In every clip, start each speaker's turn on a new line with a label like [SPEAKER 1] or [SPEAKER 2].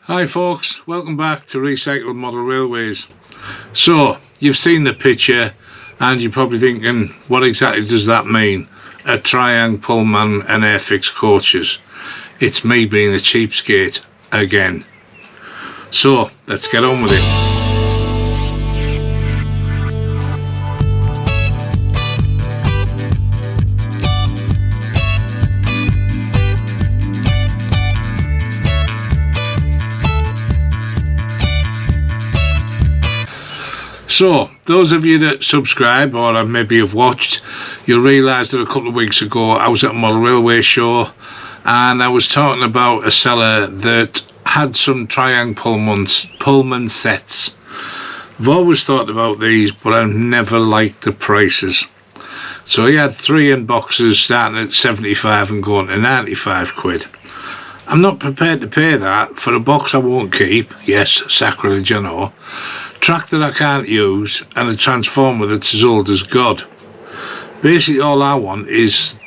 [SPEAKER 1] Hi folks, welcome back to Recycled Model Railways. So, you've seen the picture and you're probably thinking, what exactly does that mean? A Triangulmon Pullman and Airfix coaches. It's me being a cheapskate again. So, let's get on with it. So, those of you that subscribe or maybe have watched, you'll realise that a couple of weeks ago I was at a model railway show and I was talking about a seller that had some Triangulmon Pullman sets. I've always thought about these, but I've never liked the prices. So he had 3 in boxes starting at 75 and going to 95 quid. I'm not prepared to pay that for a box I won't keep. Yes, sacrilege, I know. Track that I can't use and a transformer that's as old as God. Basically all I want is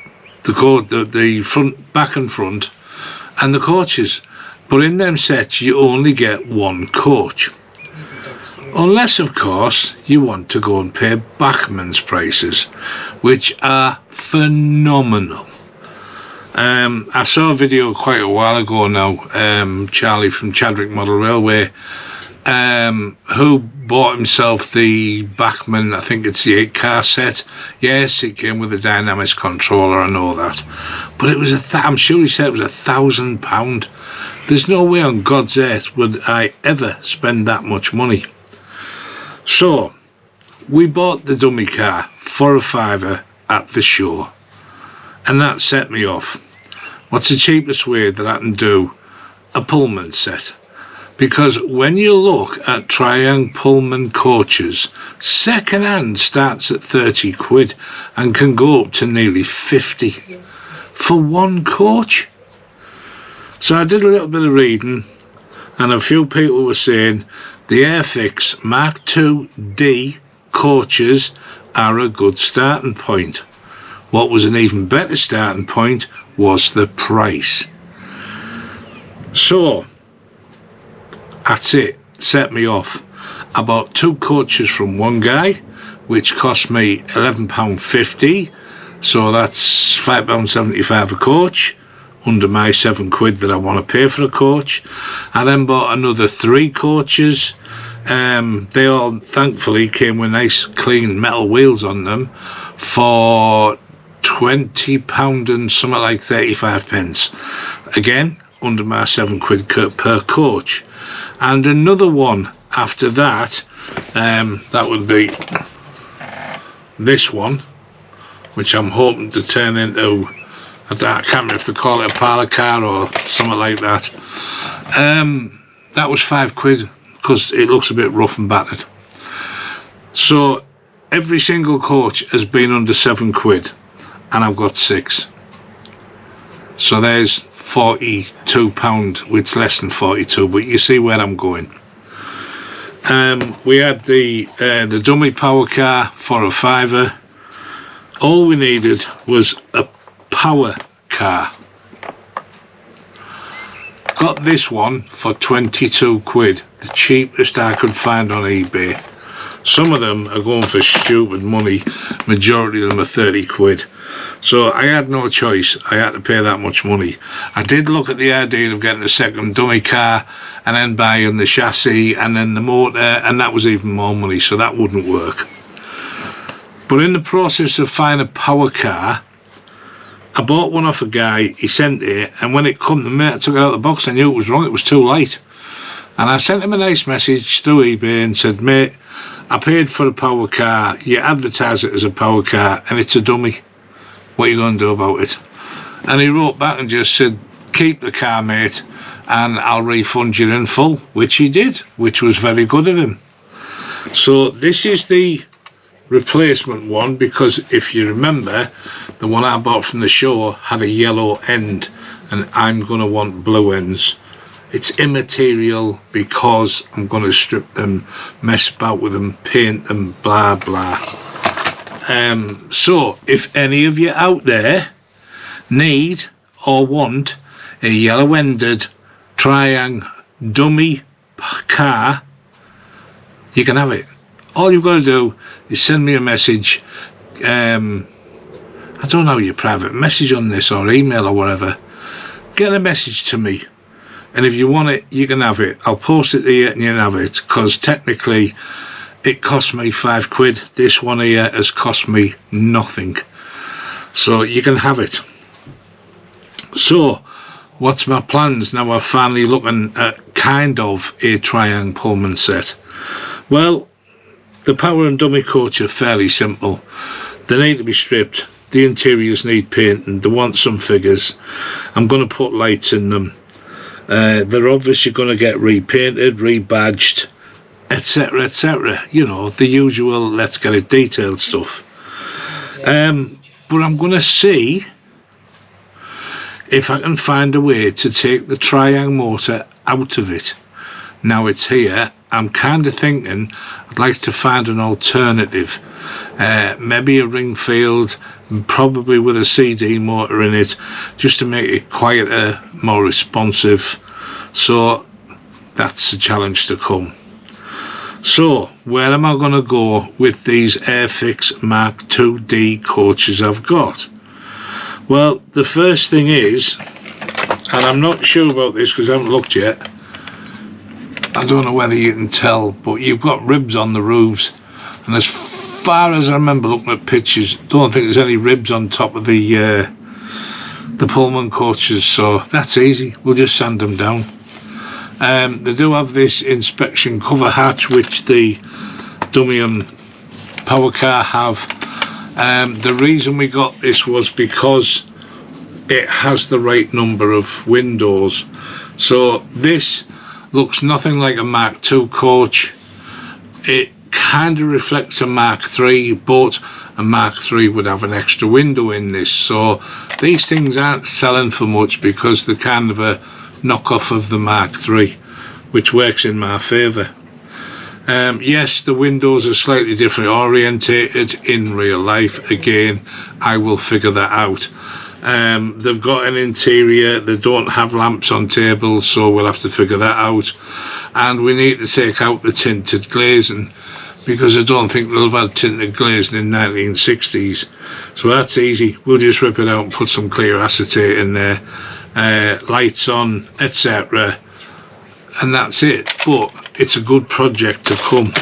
[SPEAKER 1] the front, back and front and the coaches, but in them sets you only get one coach, unless of course you want to go and pay Bachmann's prices, which are phenomenal. I saw a video quite a while ago now, Charlie from Chadwick Model Railway, who bought himself the Bachmann, I think it's the 8-car set. Yes, it came with a dynamics controller, I know that. But it was I'm sure he said it was £1,000. There's no way on God's earth would I ever spend that much money. So, we bought the dummy car for a £5 at the show. And that set me off. What's the cheapest way that I can do a Pullman set? Because when you look at Triangulmon Pullman coaches, second hand starts at 30 quid and can go up to nearly 50 for one coach. So I did a little bit of reading and a few people were saying the Airfix Mark II-D coaches are a good starting point. What was an even better starting point was the price. So, that's it, set me off. I bought 2 coaches from one guy, which cost me £11.50, so that's £5.75 a coach, under my 7 quid that I want to pay for a coach. I then bought another 3 coaches. They all thankfully came with nice clean metal wheels on them for £20 and something like 35 pence. Again, under my 7 quid per coach. And another one after that, that would be this one, which I'm hoping to turn into, I can't remember if they call it a parlour car or something like that. That was 5 quid because it looks a bit rough and battered. So every single coach has been under 7 quid and I've got 6. So there's £42, which is less than 42, but you see where I'm going. We had the dummy power car for a £5. All we needed was a power car. Got this one for 22 quid, the cheapest I could find on eBay. Some of them are going for stupid money, majority of them are 30 quid. So I had no choice, I had to pay that much money. I did look at the idea of getting a second dummy car and then buying the chassis and then the motor, and that was even more money, so that wouldn't work. But in the process of finding a power car, I bought one off a guy, he sent it, and when it come to me, I took it out of the box, I knew it was wrong, it was too late. And I sent him a nice message through eBay and said, mate, I paid for a power car, you advertise it as a power car and it's a dummy. What are you going to do about it? And he wrote back and just said, keep the car, mate, and I'll refund you in full, which he did, which was very good of him. So this is the replacement one, because if you remember, the one I bought from the show had a yellow end and I'm going to want blue ends. It's immaterial because I'm going to strip them, mess about with them, paint them, blah blah. So if any of you out there need or want a yellow ended Triangulmon dummy car, you can have it. All you've got to do is send me a message. I don't know your private message on this, or email or whatever. Get a message to me, and if you want it, you can have it. I'll post it here and you can have it, because technically it cost me £5. This one here has cost me nothing, so you can have it. So what's my plans now? I'm finally looking at kind of a Triangulmon Pullman set. Well, the power and dummy coach are fairly simple. They need to be stripped, the interiors need painting, they want some figures. I'm going to put lights in them. They're obviously going to get repainted, rebadged, etc, etc. You know, the usual let's get it detailed stuff. But I'm going to see if I can find a way to take the Triangulmon motor out of it. Now it's here, I'm kind of thinking I'd like to find an alternative. Maybe a Ringfield, probably with a CD motor in it, just to make it quieter, more responsive. So that's a challenge to come. So where am I going to go with these Airfix Mark 2D coaches I've got? Well, the first thing is, and I'm not sure about this because I haven't looked yet, I don't know whether you can tell, but you've got ribs on the roofs, and as far as I remember looking at pictures, don't think there's any ribs on top of the Pullman coaches, so that's easy, we'll just sand them down. They do have this inspection cover hatch which the dummy and power car have. The reason we got this was because it has the right number of windows. So this looks nothing like a Mark II coach. It kind of reflects a Mark III, but a Mark III would have an extra window in this. So these things aren't selling for much because they're kind of a knockoff of the Mark III, which works in my favour. Yes, the windows are slightly different orientated in real life. Again, I will figure that out. They've got an interior, they don't have lamps on tables, so we'll have to figure that out. And we need to take out the tinted glazing, because I don't think they'll have had tinted glazing in 1960s. So that's easy, we'll just rip it out and put some clear acetate in there, lights on, etc. And that's it. But it's a good project to come.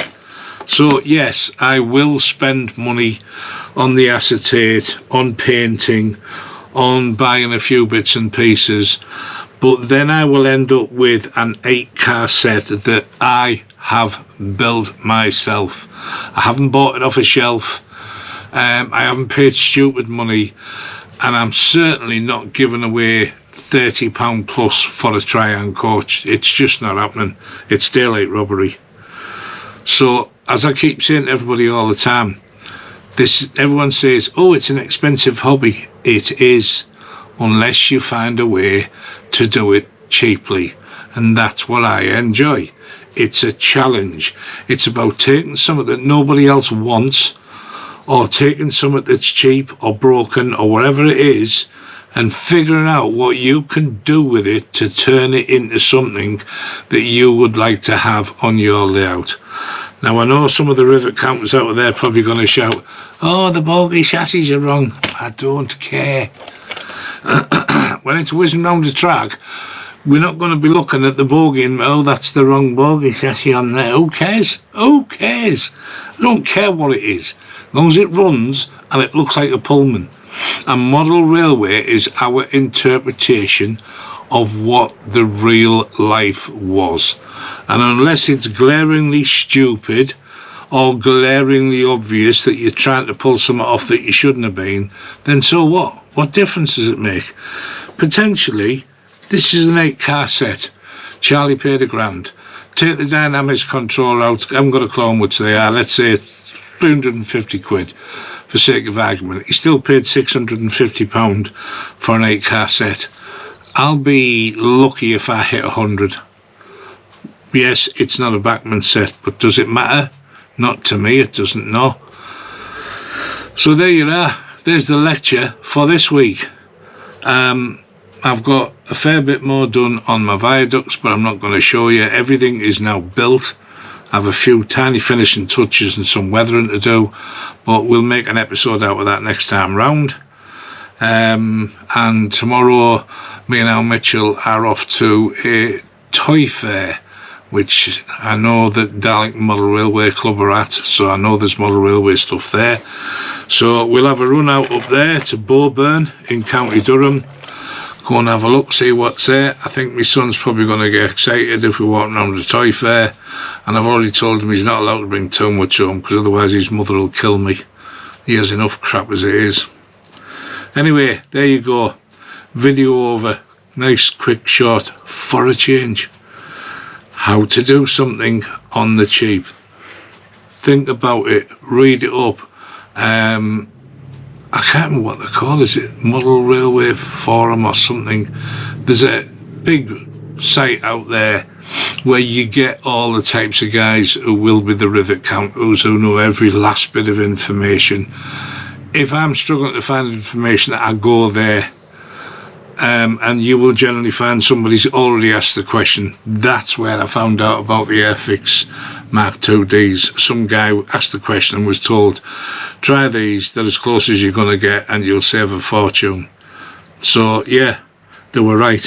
[SPEAKER 1] So yes, I will spend money on the acetate, on painting, on buying a few bits and pieces, but then I will end up with an 8-car set that I have built myself. I haven't bought it off a shelf, I haven't paid stupid money, and I'm certainly not giving away £30 plus for a Triangulmon coach. It's just not happening. It's daylight robbery. So as I keep saying to everybody all the time, everyone says, oh, it's an expensive hobby. It is, unless you find a way to do it cheaply, and that's what I enjoy. It's a challenge. It's about taking something that nobody else wants, or taking something that's cheap or broken or whatever it is, and figuring out what you can do with it to turn it into something that you would like to have on your layout. Now I know some of the rivet counters out there are probably going to shout, oh, the bogie chassis are wrong. I don't care. When it's whizzing round the track, we're not going to be looking at the bogie and, oh, that's the wrong bogie chassis on there. Who cares? Who cares? I don't care what it is, as long as it runs and it looks like a Pullman. A model railway is our interpretation of what the real life was, and unless it's glaringly stupid or glaringly obvious that you're trying to pull something off that you shouldn't have been, then so what difference does it make? Potentially this is an 8-car set. Charlie paid £1,000. Take the dynamics controller out, I haven't got a clue how much they are, let's say £350 for sake of argument. He still paid £650 for an 8-car set. I'll be lucky if I hit 100. Yes, it's not a Backman set, but does it matter? Not to me, it doesn't, no. So there you are. There's the lecture for this week. I've got a fair bit more done on my viaducts, but I'm not going to show you. Everything is now built. I have a few tiny finishing touches and some weathering to do, but we'll make an episode out of that next time round. And tomorrow me and Al Mitchell are off to a toy fair, which I know that Darlington Model Railway Club are at, so I know there's model railway stuff there. So we'll have a run out up there to Bowburn in County Durham, go and have a look, see what's there. I think my son's probably going to get excited if we walk around the toy fair, and I've already told him he's not allowed to bring too much home because otherwise his mother will kill me. He has enough crap as it is. Anyway, there you go, video over, nice quick short for a change. How to do something on the cheap. Think about it, read it up. I can't remember what they call it. Is it Model Railway Forum or something? There's a big site out there where you get all the types of guys who will be the rivet counters, who know every last bit of information. If I'm struggling to find information, I go there, and you will generally find somebody's already asked the question. That's where I found out about the Airfix Mark IIDs. Some guy asked the question and was told, try these, they're as close as you're going to get and you'll save a fortune. So yeah, they were right.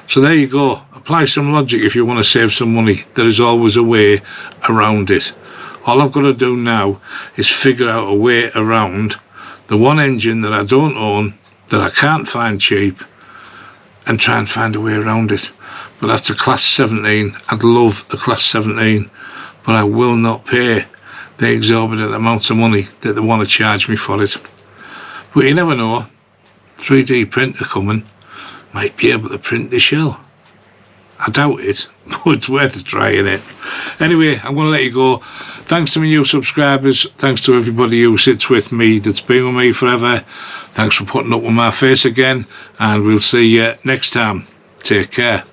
[SPEAKER 1] So there you go, apply some logic if you want to save some money. There is always a way around it. All I've got to do now is figure out a way around the one engine that I don't own, that I can't find cheap, and try and find a way around it. But that's a class 17. I'd love a class 17, but I will not pay the exorbitant amounts of money that they want to charge me for it. But you never know, 3D printer coming, might be able to print the shell. I doubt it, but it's worth trying it. Anyway, I'm going to let you go. Thanks to my new subscribers. Thanks to everybody who sits with me, that's been with me forever. Thanks for putting up with my face again. And we'll see you next time. Take care.